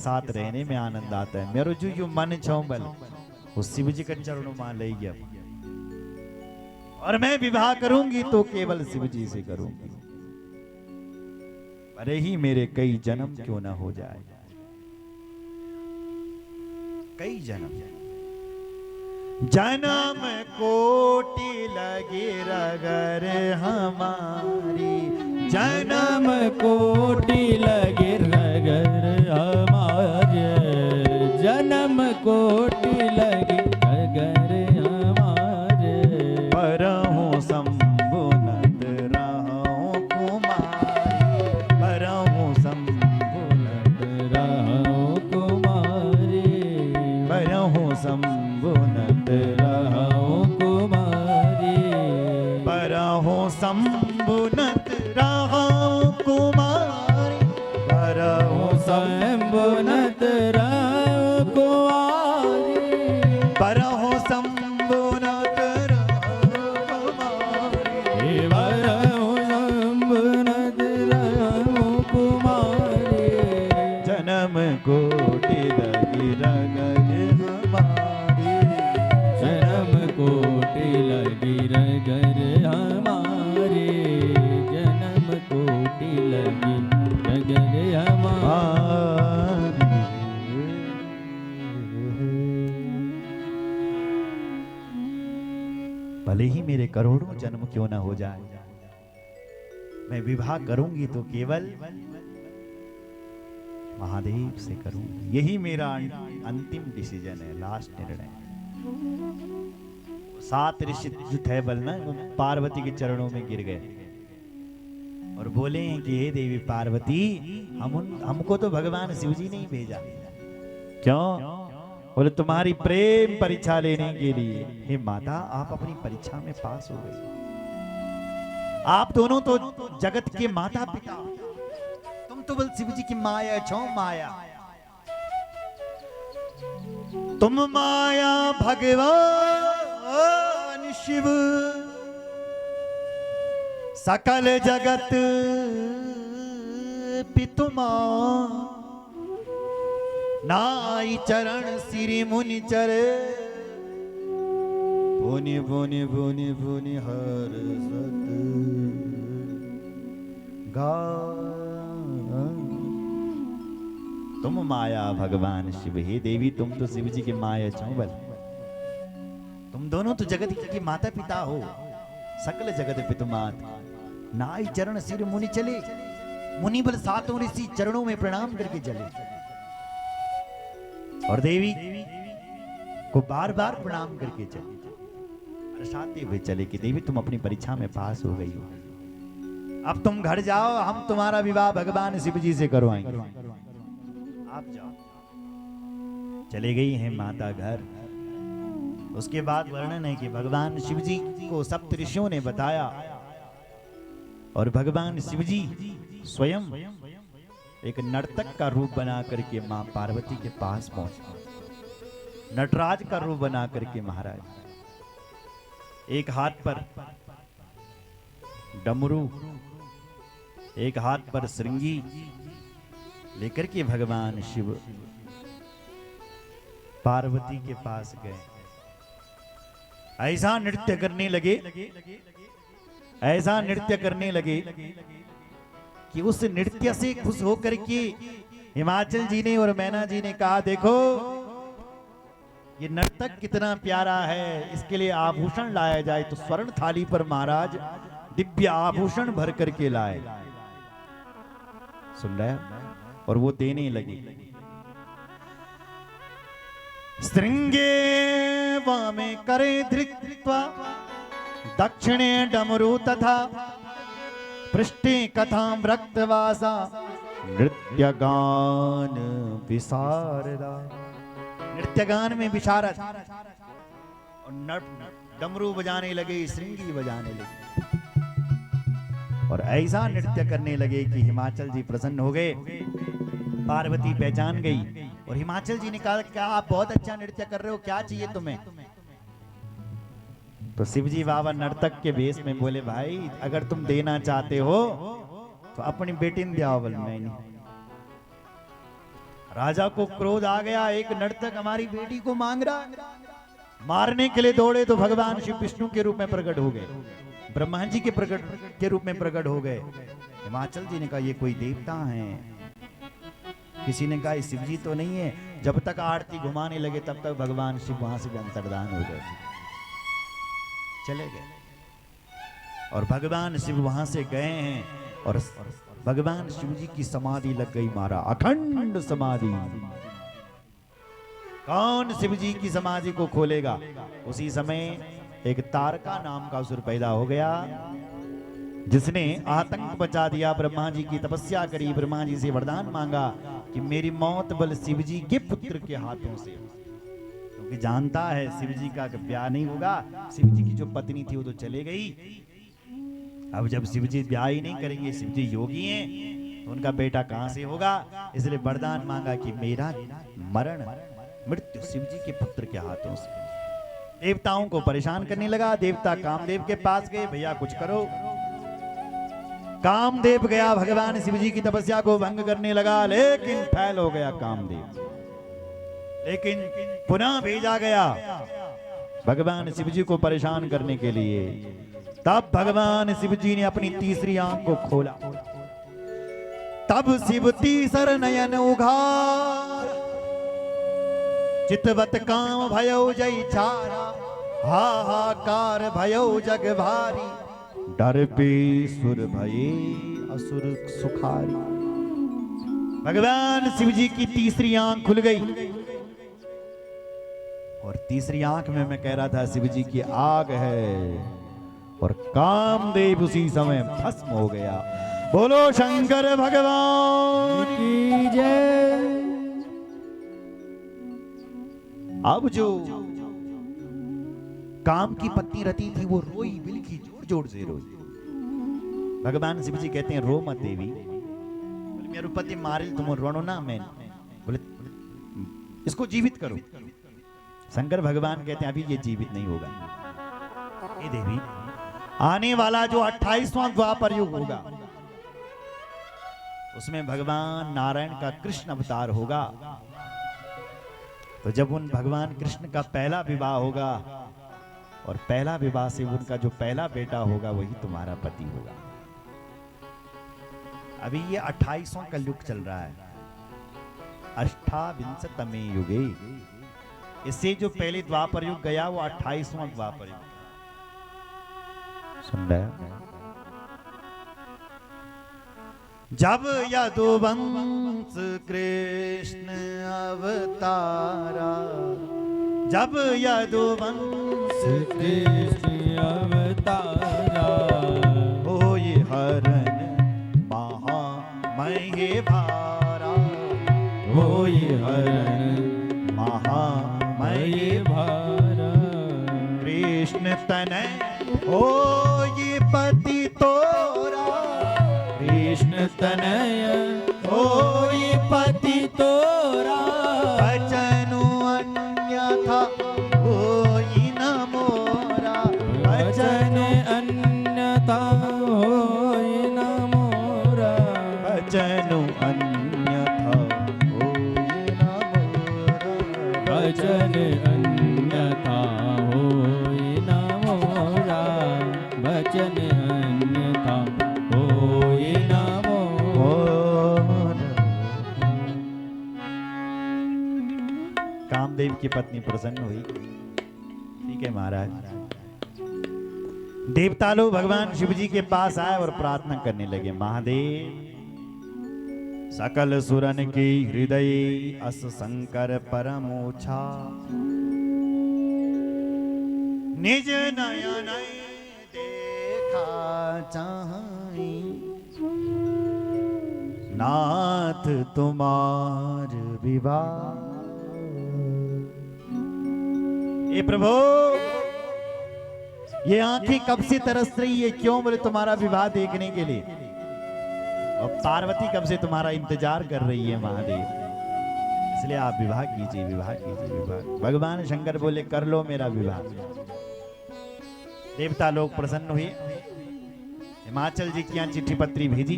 साथ रहने में आनंद आता है। मेरो जो यू मन छो बल वो शिव जी के चरणों में ले गया, और मैं विवाह करूंगी तो केवल शिव जी से करूंगी, भले ही मेरे कई जन्म क्यों ना हो जाए, कई जन्म। जन्म कोटि लगे रगर हमारी, जन्म कोटि लगे रगर हमारे, जन्म कोटि लगे रगर हमारे। परहूँ संबुनत रहूँ कुमारी, परहूँ संबुनत रहूं कुमारी, परहूँ संबुनत रहूं कुमारी, परहूँ संबुनत रहूँ कुमारी, परहूँ संबुनत रहूं कुमारी, परहूँ संबुनत रहूँ कुमारी, परहूं संबुनत रहूं कुमारी। जन्म कोटि लगी रगर हमारी, जन्म कोटि लगी रगर हमारे, जन्म कोटि लगी रगर हमारे। भले ही मेरे करोड़ों जन्म क्यों ना हो जाए, मैं विवाह करूंगी तो केवल महादेव से करूंगी। यही मेरा अंतिम डिसीजन है, लास्ट निर्णय। 7 ऋषि जो थे बल ना, वो पार्वती के चरणों में गिर गए और बोले कि हे देवी पार्वती, हमको तो भगवान शिव जी ने ही भेजा। क्यों? बोले तुम्हारी प्रेम परीक्षा लेने के लिए। हे माता, आप अपनी परीक्षा में पास हो गई। आप दोनों तो जगत के माता पिता, तुम तो बल शिव जी की माया छो, माया। तुम माया भगवान शिव, सकल जगत पितुमा, नाई चरण सिरि मुनि चरे, पुनि पुनि पुनि पुनि हर सत गा। तुम माया भगवान शिव, हे देवी तुम तो शिव जी के माया छो बल। तुम दोनों तो जगत के माता पिता हो, सकल जगत पितुमात। नाई चरण सिर मुनि चले, मुनि बल 7 ऋषि चरणों में प्रणाम करके चले, और देवी को बार बार प्रणाम करके चले, दर्शाते हुए चले कि देवी तुम अपनी परीक्षा में पास हो गई हो, अब तुम घर जाओ, हम तुम्हारा विवाह भगवान शिव जी से करवाएंगे, आप जाओ। चले गई हैं माता घर। उसके बाद वर्णन है कि भगवान शिव जी को सप्त ऋषियों ने बताया, और भगवान शिव जी स्वयं एक नर्तक का रूप बना करके मां पार्वती के पास पहुंचे। नटराज का रूप बना करके महाराज, एक हाथ पर डमरू, एक हाथ पर श्रृंगी लेकर के भगवान शिव पार्वती के पास गए। ऐसा नृत्य करने लगे, ऐसा नृत्य करने लगे कि उस नृत्य से खुश होकर के हिमाचल जी ने और मैना जी ने कहा, देखो ये नर्तक कितना प्यारा है, इसके लिए आभूषण लाया जाए। तो स्वर्ण थाली पर महाराज दिव्य आभूषण भर करके लाए। सुन रहे? और वो देने लगे। श्रृंगे वामे करे धृत्वा, दक्षिणे डमरू तथा, पृष्ठे कथाम रक्तवासा, नृत्य गान विशारदा। नृत्य गान में विशारद, और डमरू बजाने लगे, श्रृंगी बजाने लगे, और ऐसा नृत्य करने लगे कि हिमाचल जी प्रसन्न हो गए। पार्वती पहचान गई, और हिमाचल जी ने कहा, क्या आप बहुत अच्छा नृत्य कर रहे हो, क्या चाहिए तुम्हें? तो शिवजी बाबा नर्तक के वेश में बोले, भाई अगर तुम देना चाहते हो तो अपनी बेटी ने दिया। बोल नहीं, राजा को क्रोध आ गया, एक नर्तक हमारी बेटी को मांग रहा है। मारने के लिए दौड़े तो भगवान शिव विष्णु के रूप में प्रकट हो गए, ब्रह्मा जी के रूप में प्रकट हो गए। हिमाचल जी ने कहा ये कोई देवता हैं। किसी ने कहा ये शिव जी तो नहीं है। जब तक आरती घुमाने लगे तब तक भगवान शिव वहां से भी अंतर्धान हो गए, चले गए। और भगवान शिव वहां से गए हैं और भगवान शिव जी की समाधि लग गई मारा, अखंड समाधि। कौन शिव जी की समाधि को खोलेगा? उसी समय एक तारका नाम का असुर पैदा हो गया, जिसने आतंक मचा दिया। ब्रह्मा जी की तपस्या करी, ब्रह्मा जी से वरदान मांगा कि मेरी मौत बल शिव जी के पुत्र के हाथों से, क्योंकि जानता है शिव जी का ब्याह नहीं होगा। शिव जी की जो पत्नी थी वो तो चले गई। अब जब शिव जी ब्याह ही नहीं करेंगे, शिव जी योगी हैं, तो उनका बेटा कहां से होगा? इसलिए वरदान मांगा कि मेरा मरण मृत्यु शिव जी के पुत्र के हाथों से। देवताओं को परेशान करने लगा। देवता कामदेव के पास गए, भैया कुछ करो। कामदेव गया, भगवान शिव जी की तपस्या को भंग करने लगा, लेकिन फैल हो गया कामदेव। लेकिन पुनः भेजा गया भगवान शिव जी को परेशान करने के लिए। तब भगवान शिव जी ने अपनी तीसरी आंख को खोला। तब शिव तीसर नयन उघार, चितवत काम भयो जय चारा, हाहाकार भयो जग भारी, डर पे सुर भये असुर सुखारी। भगवान शिव जी की तीसरी आंख खुल गई और तीसरी आंख में मैं कह रहा था शिव जी की आग है, और कामदेव उसी समय भस्म हो गया। बोलो शंकर भगवान की जय। अब जो काम की पत्नी रति थी वो रोई, बिलखी, जोर जोर से रोई। भगवान शिव जी कहते हैं रो मत देवी। बोले मेरे पति मारिल, तुम रोनो ना। मैं बोले इसको जीवित करो। शंकर भगवान कहते हैं अभी ये जीवित नहीं होगा। ये देवी आने वाला जो 28वां द्वापर युग होगा उसमें भगवान नारायण का कृष्ण अवतार होगा। तो जब उन भगवान कृष्ण का पहला विवाह होगा और पहला विवाह से उनका जो पहला बेटा होगा वही तुम्हारा पति होगा। अभी ये 28वां कलयुग चल रहा है, अष्टाविंशतमे युगे। इससे जो पहले द्वापर युग गया वो 28वां द्वापर युग। सुन रहे? जब यदुवंश कृष्ण अवतारा, जब यदुवंश कृष्ण अवतारा, हो ये हरण महे भारा, हो ये हरण महामये भारा, कृष्ण तनय हो ये पति तोरा, कृष्ण तनय हो ये पति तोरा, वचनु अन्यथा होई न मोरा, वचन अन्यथा होई न मोरा, वचनु अन्यथा होई न मोरा, वचन अन्यथा होई न मोरा, वचन अन्यथा होई न मोरा। कामदेव की पत्नी प्रसन्न हुई। ठीक है महाराज। देवता लोग भगवान शिव जी के पास आए और प्रार्थना करने लगे, महादेव सकल सुरन के हृदय अस शंकर परमोछा, निज नयन देखा चाहि, नाथ तुम्हार विवाह। ए प्रभु ये आंखें कब से तरस रही है? क्यों? बोले तुम्हारा विवाह देखने के लिए। और पार्वती कब से तुम्हारा इंतजार कर रही है महादेव, इसलिए आप विवाह कीजिए, विवाह कीजिए, विवाह। भगवान शंकर बोले कर लो मेरा विवाह। देवता लोग प्रसन्न हुए, हिमाचल जी की यहाँ चिट्ठी पत्री भेजी।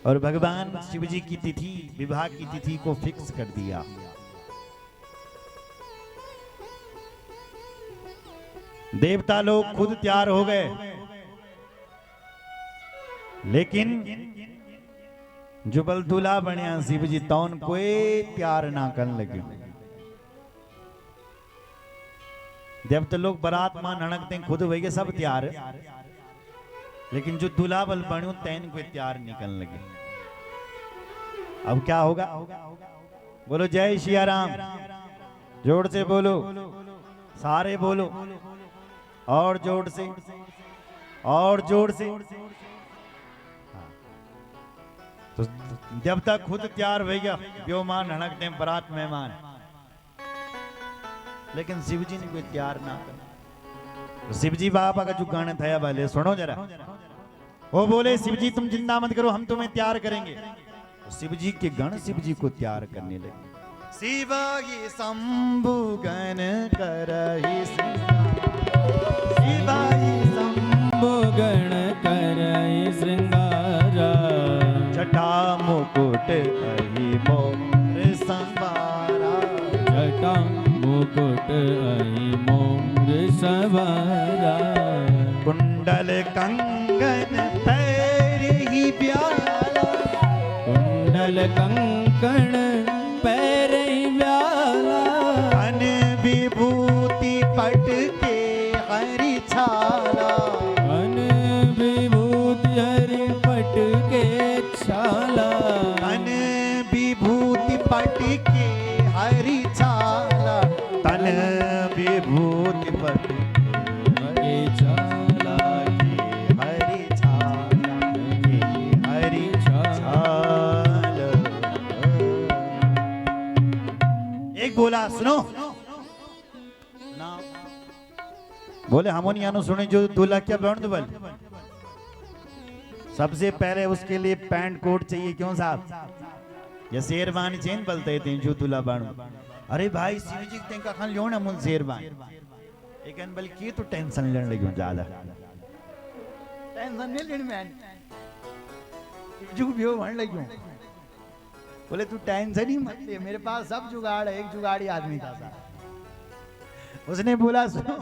और भगवान शिव जी की तिथि, विवाह की तिथि को फिक्स कर दिया। देवता लोग खुद तैयार हो गए, लेकिन जो बल दूल्हा बनिया शिव जी तौन कोई तैयार ना करने लगे। देवता लोग बारात मां ननकते खुद हो गए सब तैयार, लेकिन जो दूल्हा बल बनो तैन कोई तैयार निकलने लगे। अब क्या होगा? बोलो जय सिया राम, जोर से बोलो, सारे बोलो, और जोर से, और जोर से। तो जब तक खुद तैयार हो गया, ब्योमान हड़कते बारात मेहमान, लेकिन शिव जी ने कोई तैयार ना कर। तो शिव जी बाबा का जो गाना था भले सुनो जरा। वो बोले शिव जी तुम चिंता मत करो, हम तुम्हें तैयार करेंगे। तो शिव जी के गण शिव जी को तैयार करने लगे। शिवाय शंभु गण करहि शिवाय शंभु गण करहि श्रृंगारा, जटा मुकुट अहि मोर संवारा, जटा मुकुट अहि मोर संवारा, कुंडल कंगन पैरहि ब्याला, कुंडल कंकण पैरहि ब्याला, अन विभूति पट के हरि छाला, अन विभूति हरि पट के छाला, अन विभूति पट के हरि छाला, तन विभूति पट के छाला, के हरि छाला, के हरि छाला। एक बोला सुनो ना, बोले हमोनियानो सुने जो दूल्हा क्या बन बल। सबसे पहले उसके लिए पैंट कोट चाहिए, क्यों साहब? या शेरवानी चेन बलते थे जो दूल्हा बाणु। अरे भाई शिव जी ते का खान लियो ना मुन शेरवानी, लेकिन बल्कि तो टेंशन लेने लगी ज्यादा। टेंशन नहीं लेनी मैं, शिव जी को भी होने लगी। बोले तू टेंशन ही मत ले, मेरे पास सब जुगाड़ है। एक जुगाड़ी आदमी था साहब, उसने बोला सुनो,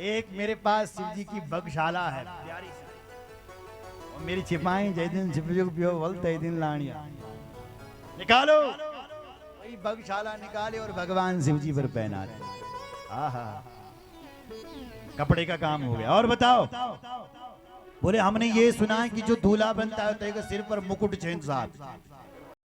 एक मेरे पास शिव जी की बगशाला है प्यारी सी, और मेरी छिपाई जय दिन शिव जी को पियो बोलते दिन लानिया निकालो। वही बगशाला निकाले और भगवान शिव जी पर पहना दे। आहा, कपड़े का काम हो गया। और बताओ, बोले हमने ये सुना है कि जो दूल्हा बनता है तो एक सिर पर मुकुट चाहिए साहब।